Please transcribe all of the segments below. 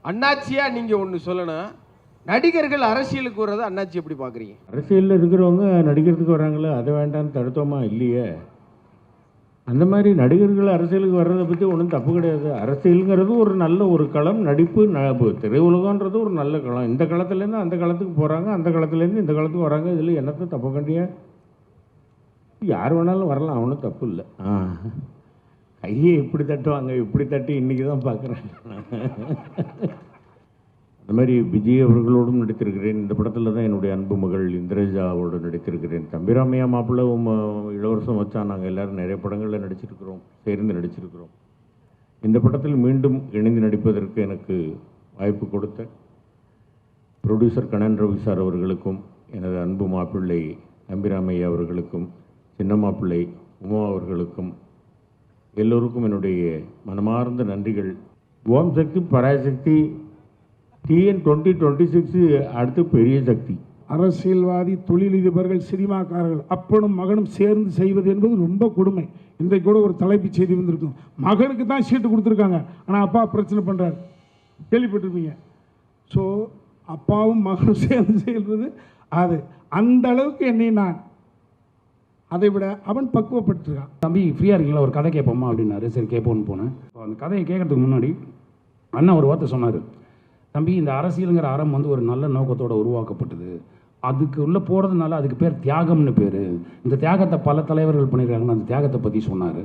அண்ணாச்சியா நீங்க ஒன்று சொல்லணும். நடிகர்கள் அரசியலுக்கு வர்றதை அண்ணாச்சி எப்படி பார்க்குறீங்க? அரசியலில் இருக்கிறவங்க நடிக்கிறதுக்கு வராங்களே, அதை வேண்டான்னு தடுத்தோமா இல்லையே. அந்த மாதிரி நடிகர்கள் அரசியலுக்கு வர்றதை பற்றி ஒன்றும் தப்பு கிடையாது. அரசியலுங்கிறது ஒரு நல்ல ஒரு களம், நடிப்பு திரையுலகன்றது ஒரு நல்ல களம். இந்த களத்துலேருந்து அந்த களத்துக்கு போகிறாங்க, அந்த களத்துலேருந்து இந்த களத்துக்கு வராங்க. இதில் என்னத்தை தப்பு கண்டியா? யார் வேணாலும் வரலாம், ஒன்றும் தப்பு இல்லை. கையை இப்படி தட்டுவாங்க, இப்படி தட்டி இன்றைக்கி தான் பார்க்குறேன். அந்த மாதிரி விஜய் அவர்களோடும் நடித்திருக்கிறேன். இந்த படத்தில் தான் என்னுடைய அன்பு மகள் இந்திரஜாவோடு நடித்திருக்கிறேன். தம்பிராமையா மாப்பிள்ளை இளவரசம் வச்சா நாங்கள் எல்லோரும் நிறைய படங்களில் நடிச்சிருக்கிறோம், சேர்ந்து நடிச்சிருக்கிறோம். இந்த படத்தில் மீண்டும் இணைந்து நடிப்பதற்கு எனக்கு வாய்ப்பு கொடுத்த ப்ரொடியூசர் கண்ணன் ரவி சார் அவர்களுக்கும், எனது அன்பு மாப்பிள்ளை தம்பிராமையா அவர்களுக்கும், சின்ன மாப்பிள்ளை உமா அவர்களுக்கும், எல்லோருக்கும் என்னுடைய மனமார்ந்த நன்றிகள். ஓம் சக்தி பராசக்தி டிஎன் 2026 அடுத்து பெரிய சக்தி. அரசியல்வாதி, தொழிலதிபர்கள், சினிமாக்காரர்கள் அப்பனும் மகனும் சேர்ந்து செய்வது என்பது ரொம்ப கொடுமை. இன்றைக்கு கூட ஒரு தலைப்புச் செய்தி வந்திருக்கும், மகனுக்கு தான் சீட்டு கொடுத்துருக்காங்க, ஆனால் அப்பா பிரச்சனை பண்ணுறாரு, கேள்விப்பட்டிருப்பீங்க. ஸோ அப்பாவும் மகனும் சேர்ந்து செய்வது அது அந்த அளவுக்கு என்னை நான் அதை விட அவன் பக்குவப்பட்டிருக்கான். தம்பி ஃப்ரீயாக இருக்கீங்களா, ஒரு கதை கேட்போமா அப்படின்னாரு. சரி கேட்போன்னு போனேன். அந்த கதையை கேட்கறதுக்கு முன்னாடி அண்ணா ஒரு வார்த்தை சொன்னார். தம்பி, இந்த அரசியலுங்கிற அறம் வந்து ஒரு நல்ல நோக்கத்தோடு உருவாக்கப்பட்டது. அதுக்கு உள்ளே போகிறதுனால அதுக்கு பேர் தியாகம்னு பேர். இந்த தியாகத்தை பல தலைவர்கள் பண்ணியிருக்காங்கன்னு அந்த தியாகத்தை பற்றி சொன்னார்.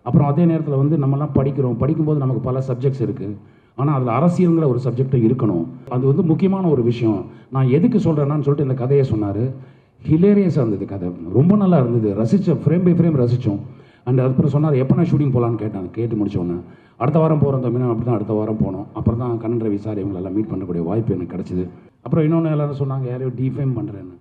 அப்புறம் அதே நேரத்தில் வந்து நம்மலாம் படிக்கும்போது நமக்கு பல சப்ஜெக்ட்ஸ் இருக்குது. ஆனால் அதில் அரசியலுங்கிற ஒரு சப்ஜெக்டும் இருக்கணும். அது வந்து முக்கியமான ஒரு விஷயம். நான் எதுக்கு சொல்கிறேன்னான்னு சொல்லிட்டு இந்த கதையை சொன்னார். ஹிலேரியஸாக இருந்தது கதை, ரொம்ப நல்லா இருந்தது, ரசித்தோம், ஃப்ரேம் பை ஃப்ரேம் ரசித்தோம். அண்ட் அதுக்கப்புறம் சொன்னார், எப்போ நான் ஷூட்டிங் போகலான்னு கேட்டேன். கேட்டு முடிச்சோன்னே அடுத்த வாரம் போகிறோம் தம்பி. அப்படி தான் அடுத்த வாரம் போனோம். அப்புறம் தான் கண்ணன் ரவி சார் இவங்களெல்லாம் மீட் பண்ணக்கூடிய வாய்ப்பு எனக்கு கிடச்சிது. அப்புறம் இன்னொன்று எல்லோரும் சொன்னாங்க, யாரையும் டிஃபேம் பண்ணுறேன்னு.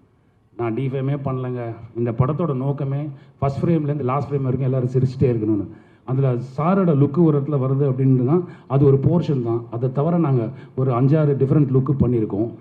நான் டிஃபேமே பண்ணலைங்க. இந்த படத்தோட நோக்கமே ஃபஸ்ட் ஃப்ரேம்லேருந்து லாஸ்ட் ஃப்ரேம் வரைக்கும் எல்லோரும் சிரிச்சிட்டே இருக்கணும்னு. அதில் சாரோட லுக்கு ஒரு இடத்துல வருது அப்படின்னு தான் அது ஒரு போர்ஷன் தான். அதை தவிர நாங்கள் ஒரு 5-6 டிஃப்ரெண்ட் லுக்கு பண்ணியிருக்கோம்.